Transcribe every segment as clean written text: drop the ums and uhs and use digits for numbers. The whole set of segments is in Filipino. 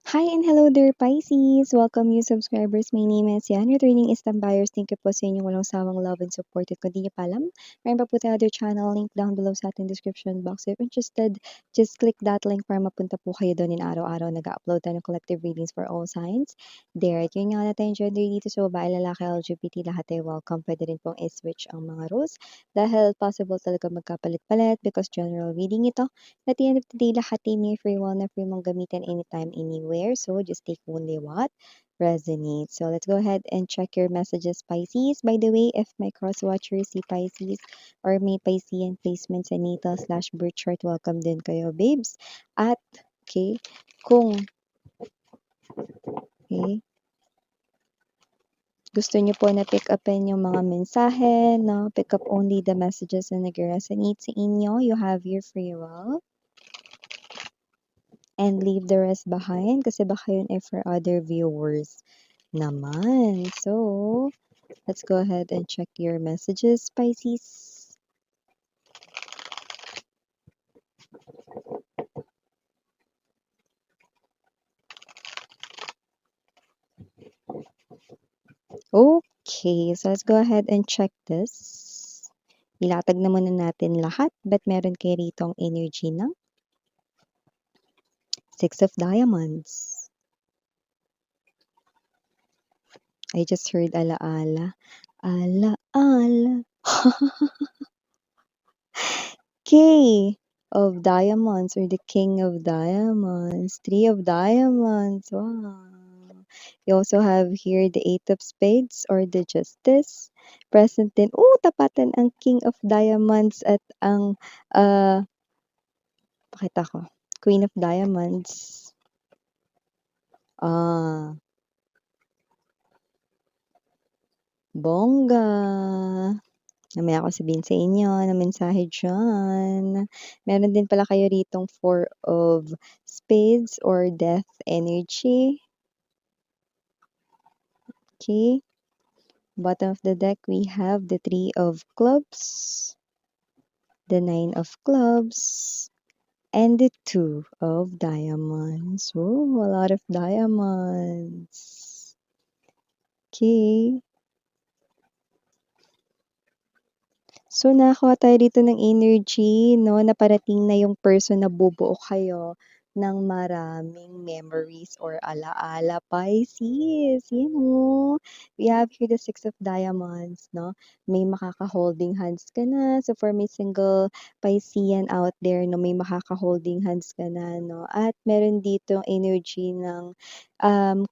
Hi and hello there, Pisces! Welcome new subscribers. My name is Yan, returning Istam buyers. Thank you po sa inyong walang sawang love and support. At kung di niyo pa alam, meron pa po tayo other channel, link down below sa ating description box. If interested, just click that link para mapunta po kayo doon in araw-araw. Nag-upload tayo ng collective readings for all signs. There, at yun nga natin gender dito sa babae, lalaki, LGBT, lahat ay welcome. Pwede rin pong i-switch ang mga roles dahil possible talaga magkapalit-palit because general reading ito. At the end of the day, lahat ay may free will na free mong gamitin anytime, anywhere. So just take only what resonates. So let's go ahead and check your messages, Pisces. By the way, if my cross watchers see Pisces or may Piscean placements sa natal/birth chart, welcome din kayo, babes. At, okay, kung, okay, gusto nyo po na pick upin yung mga mensahe, no? Pick up only the messages na nag-resonate sa inyo. You have your free will. And leave the rest behind kasi baka yun ay for other viewers naman. So, let's go ahead and check your messages, Pisces. Okay, so let's go ahead and check this. Ilatag na muna natin lahat. But meron kayo ritong energy ng Six of Diamonds. I just heard alaala. Alaala. K of Diamonds or the King of Diamonds. Three of Diamonds. Wow. You also have here the Eight of Spades or the Justice. Present din. Oh, tapatan ang King of Diamonds at ang pakita ko. Queen of Diamonds. Bongga. Mamaya ko sabihin sa inyo na mensahe dyan. Meron din pala kayo ritong Four of Spades or Death energy. Okay. Bottom of the deck, we have the Three of Clubs, the Nine of Clubs, and the Two of Diamonds. Oh, a lot of diamonds. Okay. So, nakakuha tayo dito ng energy, no, na parating na yung person na bubuo kayo ng maraming memories or alaala, Pisces. Yan o. We have here the Six of Diamonds, no? May makaka-holding hands ka na. So, for my single Piscean out there, no, may makaka-holding hands ka na, no? At meron dito energy ng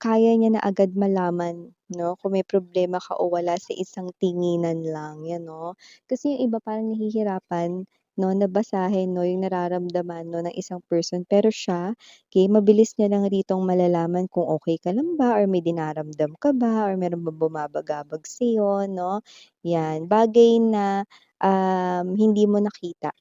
kaya niya na agad malaman, no, kung may problema ka o wala sa isang tinginan lang, yan, no? Kasi yung iba parang nahihirapan, no, na basahin, no, yung nararamdaman, no, ng isang person. Pero siya, okay, mabilis niya lang ritong malalaman kung okay ka lang ba or may dinaramdam ka ba or meron bang bumabagabag sa'yo, no? Yan, bagay na hindi mo nakita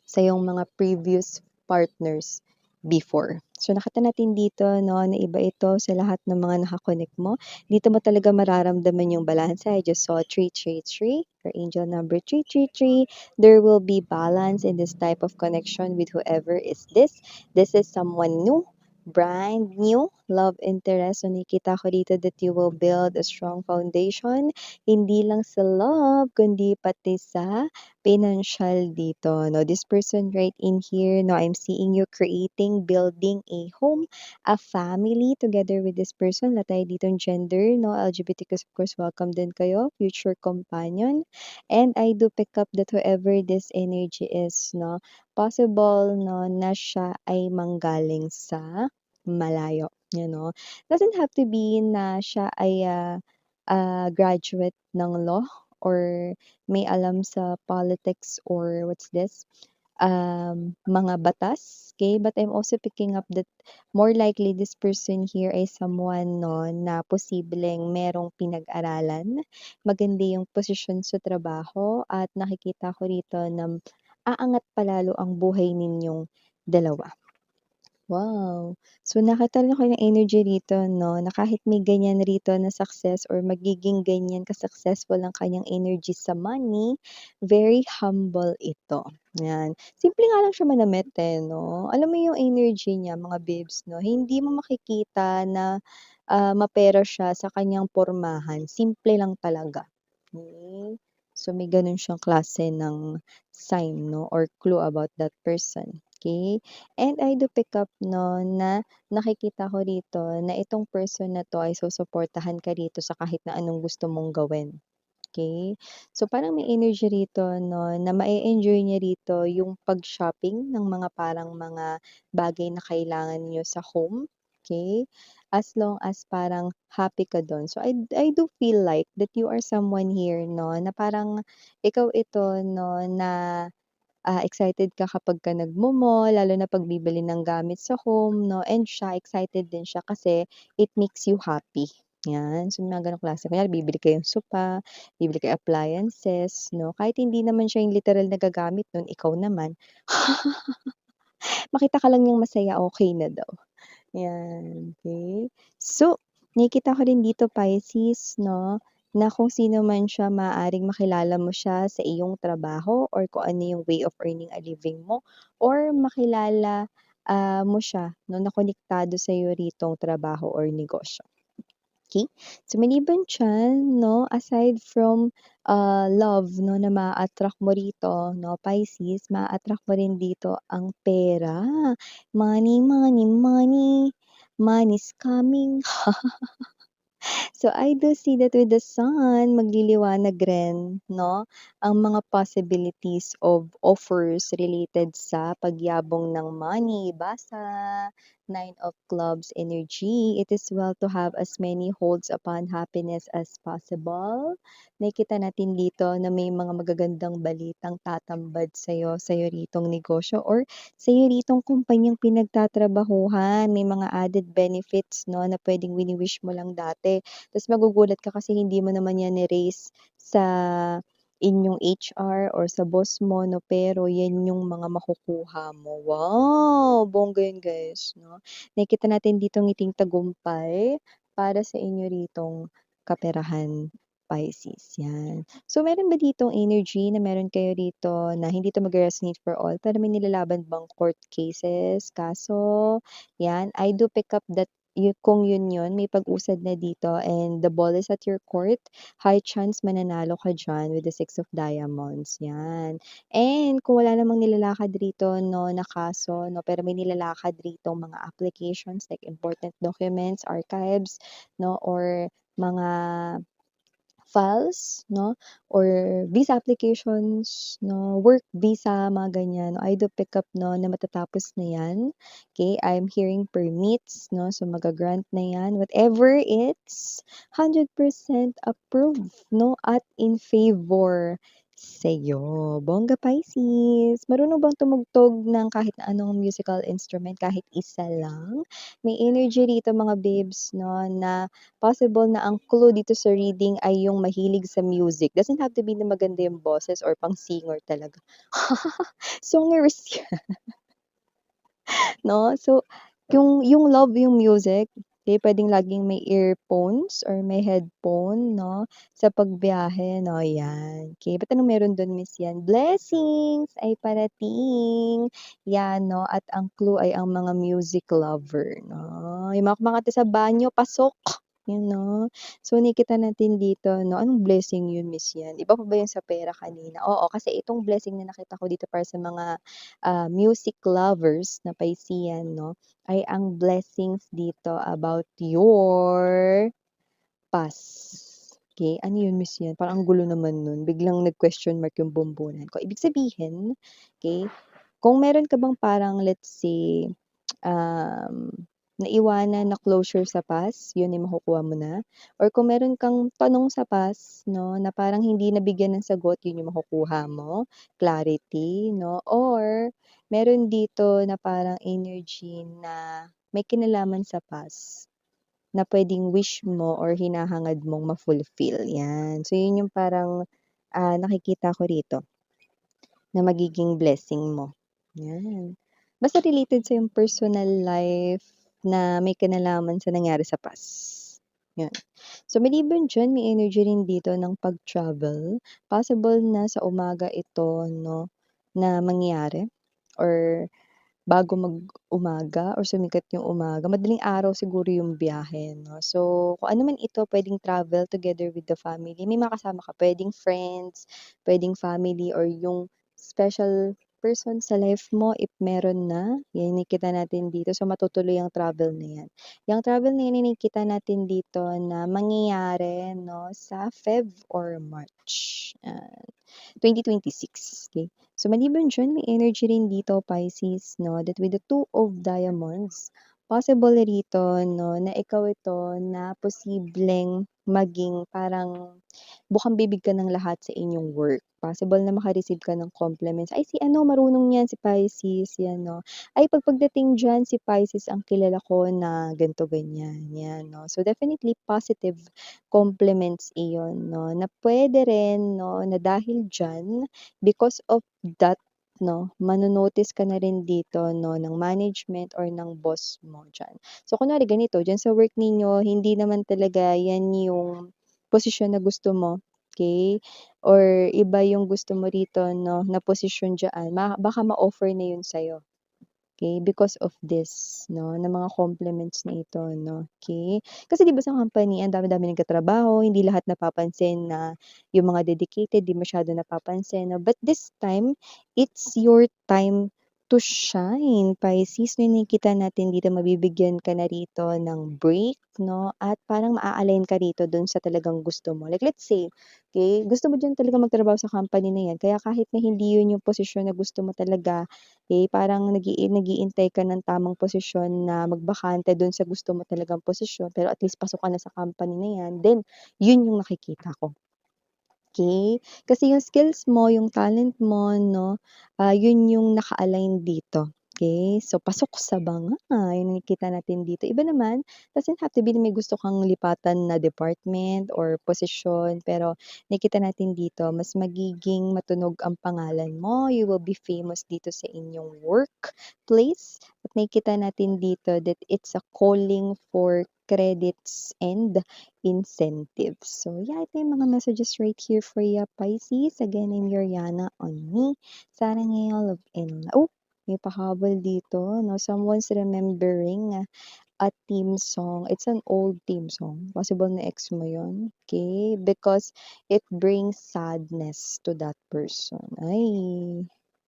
sa yung mga previous partners before. So, nakita natin dito, no, na iba ito sa lahat ng mga nakakonect mo. Dito mo talaga mararamdaman yung balance. I just saw 333, your angel number 333. There will be balance in this type of connection with whoever is this. This is someone new, brand new, love interest. So, nakikita ko dito that you will build a strong foundation, hindi lang sa love, kundi pati sa financial dito, no? This person right in here, no, I'm seeing you creating, building a home, a family together with this person. Wala tayo ditong gender, no? LGBTQ, of course, welcome din kayo, future companion. And I do pick up that whoever this energy is, no, possible, no, na siya ay manggaling sa malayo, you know. Doesn't have to be na siya ay graduate ng law or may alam sa politics or what's this, mga batas, okay? But I'm also picking up that more likely this person here ay someone, no, na posibleng merong pinag-aralan, maganda yung posisyon sa trabaho at nakikita ko rito na aangat palalo ang buhay ninyong dalawa. Wow! So, nakita rin ako ng energy rito, no, na kahit may ganyan rito na success or magiging ganyan ka-successful ang kanyang energy sa money, very humble ito. Yan. Simple nga lang siya manamit, 'no? Alam mo yung energy niya mga bibs 'no, hindi mo makikita na, mapera siya sa kanyang pormahan, simple lang talaga, okey? So, may gano'n siyang klase ng sign 'no or clue about that person, okey? And I do pick up 'no na nakikita ko rito na itong person na 'to ay susuportahan ka rito sa kahit na anong gusto mong gawin. Okay. So, parang may energy rito 'no, na ma-e-enjoy niya rito yung pag-shopping ng mga parang mga bagay na kailangan niyo sa home, okay. As long as parang happy ka dun. So, I do feel like that you are someone here 'no, na parang ikaw ito 'no, na excited ka kapagka nagmo-mall, lalo na 'pag bibili ng gamit sa home 'no, and siya excited din siya kasi it makes you happy, 'yan. So, mga gano'ng klase. Kunyari bibili kayong sopa, bibili kayo appliances 'no, kahit hindi naman siya yung literal na gagamit nun, ikaw naman, makita ka lang niyang masaya, okey na daw. 'Yan, okey. So, nakikita ko rin dito Pisces 'no, na kung sino man siya maaaring makilala mo siya sa iyong trabaho or kung ano yung way of earning a living mo or makilala, mo siya 'no, na konektado sa'yo ritong trabaho or negosyo. Okay. So, maliban diyan 'no, aside from, love 'no, na maa-attract mo rito 'no, Pisces, maa-attract mo rin dito ang pera. Money, money, money, money's coming. So, I do see that with the sun, magliliwanag rin 'no, ang mga possibilities of offers related sa pagyabong ng money. Basa, Nine of Clubs energy, it is well to have as many holds upon happiness as possible. Nakikita natin dito na may mga magagandang balitang tatambad sa'yo ritong negosyo or sa'yo ritong kumpanyang pinagtatrabahuhan. May mga added benefits 'no, na puwedeng wini-wish mo lang dati. Tas magugulat ka kasi hindi mo naman yan ni-raise sa inyong HR or sa boss mo 'no, pero yan yung mga makukuha mo. Wow! Bongga yun guys 'no. Nakikita natin dito ngiting tagumpay para sa inyo ritong kaperahan, Pisces, yan. So meron ba ditong energy na meron kayo rito na hindi 'to mag-resonate for all, pero may nilalaban bang court cases, kaso? Yan, I do pick up that kung yun may pag-usad na dito and the ball is at your court, high chance mananalo ka diyan with the Six of Diamonds, 'yan. And kung wala namang nilalakad rito 'no, na kaso 'no, pero may nilalakad ritong mga applications like important documents, archives 'no, or mga files 'no, or visa applications 'no, work visa, mga ganyan. I do pick up 'no, na matatapos na 'yan, okay. I'm hearing permits 'no, so maga-grant na 'yan. Whatever, it's 100% approved 'no, at in favor sa'yo. Bongga Pisces! Marunong bang tumugtog ng kahit na anong musical instrument, kahit isa lang? May energy rito mga babes 'no, na possible na ang clue dito sa reading ay yung mahilig sa music. Doesn't have to be na maganda yung boses or pang-singer talaga. Songers 'no? So, yung love yung music, okey, puwedeng laging may earphones or may headphone 'no, sa pagbiyahe 'no, 'yan. Okey, ba't anong meron dun Miss yan? Blessings ay parating, 'yan 'no, at ang clue ay ang mga music lover 'no. Yung mga kumakanta sa banyo, pasok, yun 'no. So, nakikita natin dito 'no, anong blessing yun Miss yan? Iba pa ba yun sa pera kanina? Oo, kasi itong blessing na nakita ko dito para sa mga music lovers na Piscean 'no, ay ang blessings dito about your past. Okay, ano yun Miss yan? Parang ang gulo naman nun, biglang nag-question mark yung bumbunan ko. Ibig sabihin, okay, kung meron ka bang parang let's say, um, naiwanan na closure sa past, yun ay makukuha mo na. Or kung meron kang tanong sa past 'no, na parang hindi nabigyan ng sagot, yun yung makukuha mo, clarity 'no. Or meron dito na parang energy na may kinalaman sa past, na puwedeng wish mo or hinahangad mong ma-fulfill, 'yan. So yun yung parang, nakikita ko rito. Na magiging blessing mo, 'yan. Basta related sa iyong personal life na may kinalaman sa nangyari sa past, 'yan. So maliban diyan may energy rin dito ng pag-travel, possible na sa umaga ito 'no, na mangyayari or bago mag-umaga or sumikat yung umaga, madaling araw siguro yung biyahe 'no. So, kung ano man ito puwedeng travel together with the family, may mga kasama ka, puwedeng friends, puwedeng family or yung special person sa life mo if meron na, yan nakikita natin dito. So, matutuloy ang travel na yan. Yang travel na yan ay nakikita natin dito na mangyayari 'no sa Feb or March, 2026, okey. So, maliban diyan may energy rin dito Pisces 'no, that with the Two of Diamonds, possible rito 'no, na ikaw ito na posibleng maging parang bukang-bibig ka ng lahat sa inyong work. Possible na maka-receive ka ng compliments, "Ay si ano marunong 'yan, si Pisces 'yan 'no. Ay pagdating diyan si Pisces ang kilala ko na ganito ganyan." 'Yan 'no. So, definitely positive compliments iyon 'no, na puwede rin 'no, na dahil diyan, because of that 'no, mano-notice ka na rin dito 'no, ng management or ng boss mo diyan. So, kunwari ganito, diyan sa work ninyo hindi naman talaga 'yan yung posisyon na gusto mo, okey, or iba yung gusto mo rito 'no, na posisyon diyaan, baka ma-offer na yun sa'yo. Okay, because of this 'no, na mga compliments na ito 'no, okay. Kasi 'di ba sa company ang dami-dami nagtatrabaho, hindi lahat napapansin na yung mga dedicated, 'di masyado napapansin 'no. But this time, it's your time to shine, Pisces. Na nakikita natin dito mabibigyan ka na rito ng break 'no, at parang maa-align ka rito dun sa talagang gusto mo. Like let's say, okay, gusto mo diyan talaga magtrabaho sa company na 'yan, kaya kahit na hindi yun yung posisyon na gusto mo talaga, eh, parang nag-iintay ka ng tamang posisyon na magbakante dun sa gusto mo talagang posisyon, pero at least pasok ka na sa company na 'yan, then yun yung nakikita ko. Okay, kasi yung skills mo, yung talent mo 'no, yun yung naka-align dito, okay. So, pasok sa banga, yung nakikita natin dito. Iba naman, doesn't have to be na may gusto kang lipatan na department or posisyon, pero nakikita natin dito mas magiging matunog ang pangalan mo, you will be famous dito sa inyong workplace at nakikita natin dito that it's a calling for credits and incentives. So, yeah, ito yung mga messages right here for you, Pisces. Again, I'm Yoriana on me. Sarang ngayon, love and oh, may pahabol dito, no? Someone's remembering a theme song. It's an old theme song. Possible na ex mo yun. Okay? Because it brings sadness to that person. Ay,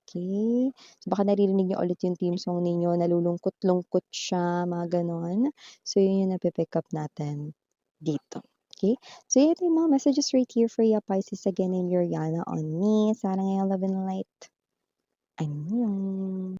okay. So, baka naririnig niyo ulit yung theme song ninyo, nalulungkot-lungkot siya, mga ganon. So, yun yung napipick up natin dito. Okay? So, yun ito yung mga messages right here for you, Pisces. Again, I'm Yoriana on me. Sana ngayong love and light. Annyeong.